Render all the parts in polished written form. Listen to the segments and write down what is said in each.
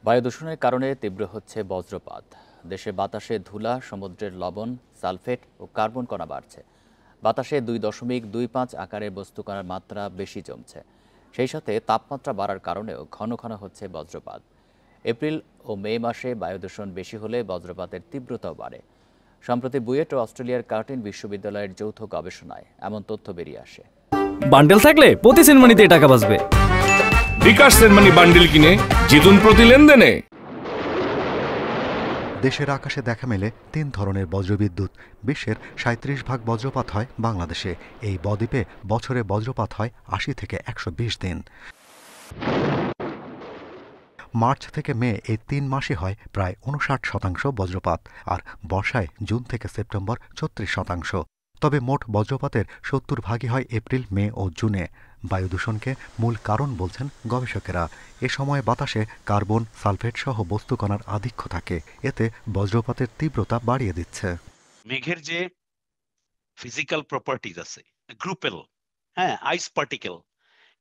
বায়ু দূষণের কারণে তীব্র হচ্ছে বজ্রপাত। দেশে বাতাসে ধুলা, সমুদ্রের লবণ, সালফেট ও কার্বন কণা বাড়ছে। বাতাসে 2.25 আকারের বস্তুকণার মাত্রা বেশি জমছে। সেই সাথে তাপমাত্রা বাড়ার কারণেও ঘন ঘন হচ্ছে বজ্রপাত। এপ্রিল ও মে মাসে বায়ু দূষণ বেশি হলে বজ্রপাতের তীব্রতাও বাড়ে। সম্প্রতি বুয়েট ও অস্ট্রেলিয়ার কার্টিন বিশ্ববিদ্যালয়ের যৌথ গবেষণায় এমন তথ্য বেরিয়ে আসে। বান্ডেল থাকলে প্রতি সেনমানিতে টাকা বাঁচবে। বিকাশ সেনমানি বান্ডেল কিনে জিতুন প্রতি লেনদেনে। দেশের আকাশে দেখা মেলে 3 ধরনের বজ্রবিদ্যুৎ। বিশ্বের 37% বজ্রপাত হয় বাংলাদেশে। এই বদ্বীপে বছরে বজ্রপাত হয় 80 থেকে 120 দিন। মার্চ থেকে মে এই 3 মাসে হয় প্রায় 59% বজ্রপাত, আর বর্ষায় জুন থেকে সেপ্টেম্বর 36%। তবে মোট বজ্রপাতের 70% হয় এপ্রিল, মে ও জুনে। বায়ু দূষণকে মূল কারণ বলছেন গবেষকেরা। এ সময় বাতাসে কার্বন, সালফেট সহ বস্তুকণার আধিক্য থাকে। এতে বজ্রপাতের তীব্রতা বাড়িয়ে দিচ্ছে। মেঘের যে ফিজিক্যাল প্রপার্টিজ আছে, গ্রুপেল, আইস পার্টিকেল,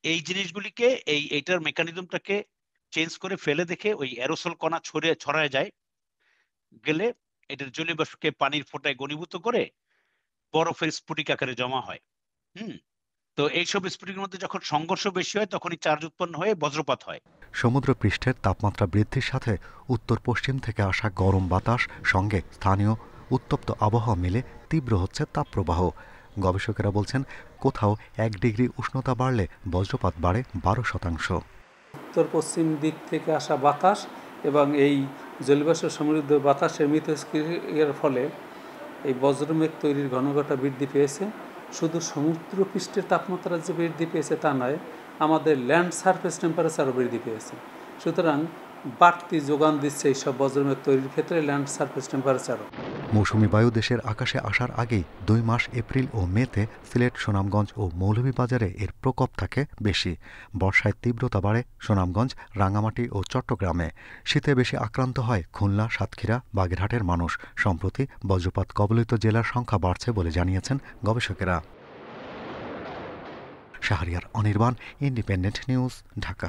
এই জিনিসগুলিকে এইটার মেকানিজমটাকে চেঞ্জ করে ফেলে দেখে ওই অ্যারোসল কণা ছড়ায় যায় গেলে এটার জলীয় বাষ্পকে পানির ফোঁটায় ঘনীভূত করে বরফের স্ফটিক আকারে জমা হয়। তো এইসব স্ফটিকের মধ্যে যখন সংঘর্ষ বেশি হয় তখনই চার্জ উৎপন্ন হয়ে বজ্রপাত হয়। সমুদ্র পৃষ্ঠের তাপমাত্রা বৃদ্ধির সাথে উত্তর পশ্চিম থেকে আসা গরম বাতাস সঙ্গে স্থানীয় উত্তপ্ত আবহাওয়া মিলে তীব্র হচ্ছে তাপপ্রবাহ। গবেষকেরা বলছেন, কোথাও 1 ডিগ্রি উষ্ণতা বাড়লে বজ্রপাত বাড়ে 12%। উত্তর পশ্চিম দিক থেকে আসা বাতাস এবং এই জলীয়বাষ্প সমৃদ্ধ বাতাসের মিথস্ক্রিয়ার ফলে এই বজ্রমেঘ তৈরির ঘনঘটা বৃদ্ধি পেয়েছে। শুধু সমুদ্রপৃষ্ঠের তাপমাত্রা যে বৃদ্ধি পেয়েছে তা নয়, আমাদের ল্যান্ড সারফেস টেম্পারেচারও বৃদ্ধি পেয়েছে। সুতরাং বাড়তি যোগান দিচ্ছে এইসব বজ্রমেঘ তৈরির ক্ষেত্রে ল্যান্ড সারফেস টেম্পারেচারও। মৌসুমি বায়ু দেশের আকাশে আসার আগেই 2 মাস এপ্রিল ও মেতে সিলেট, সুনামগঞ্জ ও মৌলভীবাজারে এর প্রকোপ থাকে বেশি। বর্ষায় তীব্রতা বাড়ে সুনামগঞ্জ, রাঙামাটি ও চট্টগ্রামে। শীতে বেশি আক্রান্ত হয় খুলনা, সাতক্ষীরা, বাগেরহাটের মানুষ। সম্প্রতি বজ্রপাত কবলিত জেলার সংখ্যা বাড়ছে বলে জানিয়েছেন গবেষকেরা। Shahriar Anirban, Independent News, Dhaka.